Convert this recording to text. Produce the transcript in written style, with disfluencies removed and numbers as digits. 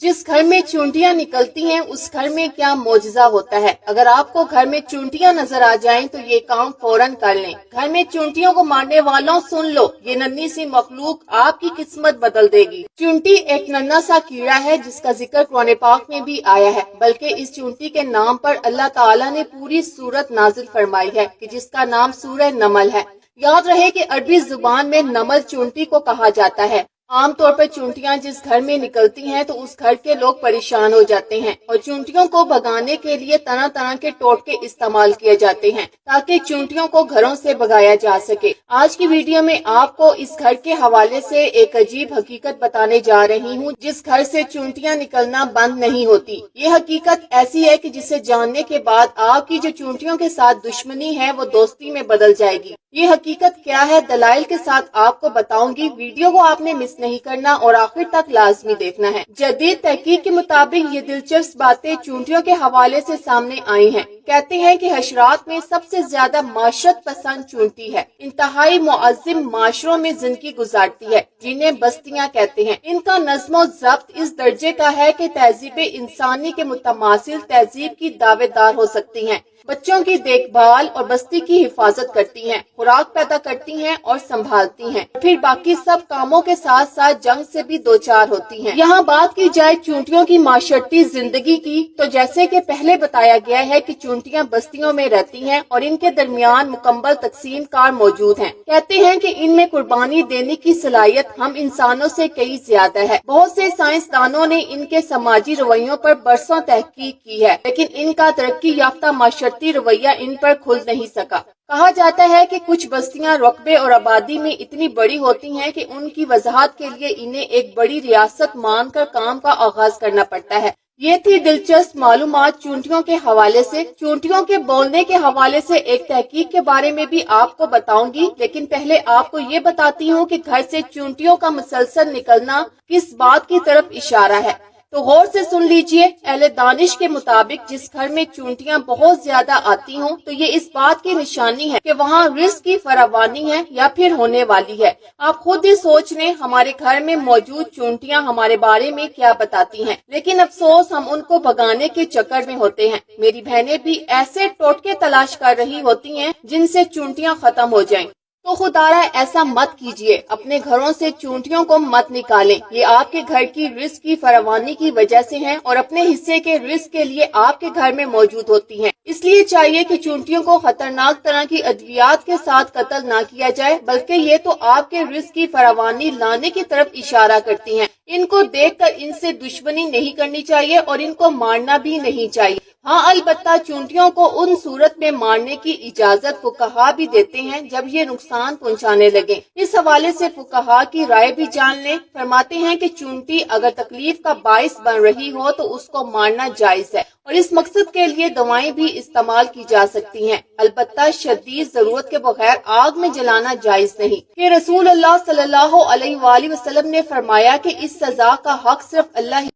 जिस घर में चूंटियां निकलती हैं उस घर में क्या मौजज़ा होता है। अगर आपको घर में चूंटियां नजर आ जाएं तो ये काम फौरन कर लें। घर में चूंटियों को मारने वालों सुन लो, ये नन्ही सी मखलूक आपकी किस्मत बदल देगी। चूंटी एक नन्हा सा कीड़ा है जिसका जिक्र कुरान पाक में भी आया है, बल्कि इस चूंटी के नाम पर अल्लाह ताला ने पूरी सूरत नाजिल फरमाई है कि जिसका नाम सूरह नमल है। याद रहे कि अरबी जुबान में नमल चूंटी को कहा जाता है। आम तौर पर चूंटियां जिस घर में निकलती हैं तो उस घर के लोग परेशान हो जाते हैं और चूंटियों को भगाने के लिए तरह तरह के टोटके इस्तेमाल किए जाते हैं ताकि चूंटियों को घरों से भगाया जा सके। आज की वीडियो में आपको इस घर के हवाले से एक अजीब हकीकत बताने जा रही हूँ जिस घर से चूंटियां निकलना बंद नहीं होती। ये हकीकत ऐसी है कि जिसे जानने के बाद आपकी जो चूंटियों के साथ दुश्मनी है वो दोस्ती में बदल जाएगी। ये हकीकत क्या है, दलाइल के साथ आपको बताऊंगी। वीडियो को आपने मिस नहीं करना और आखिर तक लाजमी देखना है। जदीद तहकीक के मुताबिक ये दिलचस्प बातें चूंटियों के हवाले से सामने आई हैं। कहते हैं कि हशरात में सबसे ज्यादा माशरत पसंद चूंटी है। इंतहाई मुअज्जिम माशरों में जिंदगी गुजारती है जिन्हें बस्तियां कहते हैं। इनका नज़्म ज़ब्त इस दर्जे का है कि तहजीब इंसानी के मुतमासिल तहजीब की दावेदार हो सकती हैं। बच्चों की देखभाल और बस्ती की हिफाजत करती हैं, खुराक पैदा करती हैं और संभालती हैं, फिर बाकी सब कामों के साथ साथ जंग से भी दो चार होती हैं। यहाँ बात की जाए चूंटियों की माशरती जिंदगी की, तो जैसे कि पहले बताया गया है कि चूंटियां बस्तियों में रहती हैं और इनके दरमियान मुकम्मल तकसीम कार मौजूद हैं। कहते हैं कि इनमें कुर्बानी देने की सलाहियत हम इंसानों से कई ज्यादा है। बहुत से साइंसदानों ने इनके समाजी रवैयों पर बरसों तहकीक की है, लेकिन इनका तरक्की याफ्ता माशरती रवैया इन पर खुल नहीं सका। कहा जाता है कि कुछ बस्तियां रकबे और आबादी में इतनी बड़ी होती हैं कि उनकी वजाहत के लिए इन्हें एक बड़ी रियासत मानकर काम का आगाज करना पड़ता है। ये थी दिलचस्प मालूमात चूंटियों के हवाले से। चूंटियों के बोलने के हवाले से एक तहकीक के बारे में भी आपको बताऊंगी, लेकिन पहले आपको ये बताती हूँ कि घर से चूंटियों का मुसलसल निकलना किस बात की तरफ इशारा है। तो गौर से सुन लीजिए। अहले दानिश के मुताबिक जिस घर में चूंटियां बहुत ज्यादा आती हों तो ये इस बात की निशानी है कि वहाँ रिस्क की फरावानी है या फिर होने वाली है। आप खुद ही सोच लें, हमारे घर में मौजूद चूंटियां हमारे बारे में क्या बताती हैं, लेकिन अफसोस हम उनको भगाने के चक्कर में होते हैं। मेरी बहनें भी ऐसे टोटके तलाश कर रही होती हैं जिनसे चूंटियां खत्म हो जाएं। तो खुदारा ऐसा मत कीजिए, अपने घरों से चूंटियों को मत निकालें। ये आपके घर की रिस्क की फरावानी की वजह से हैं और अपने हिस्से के रिस्क के लिए आपके घर में मौजूद होती हैं। इसलिए चाहिए कि चूंटियों को खतरनाक तरह की अद्वियात के साथ कत्ल ना किया जाए, बल्कि ये तो आपके रिस्क की फरावानी लाने की तरफ इशारा करती हैं। इनको देखकर इनसे दुश्मनी नहीं करनी चाहिए और इनको मारना भी नहीं चाहिए। हाँ, अलबत्ता चूंटियों को उन सूरत में मारने की इजाजत फुकहा भी देते हैं जब ये नुकसान पहुंचाने लगे। इस हवाले से फुकहा की राय भी जान लें। फरमाते हैं कि चूंटी अगर तकलीफ का बाइस बन रही हो तो उसको मारना जायज है और इस मकसद के लिए दवाएं भी इस्तेमाल की जा सकती हैं। अलबत्ता शदीद जरूरत के बगैर आग में जलाना जायज नहीं। कि रसूल अल्लाह सल्लल्लाहु अलैहि वसल्लम ने फरमाया कि इस सजा का हक सिर्फ अल्लाह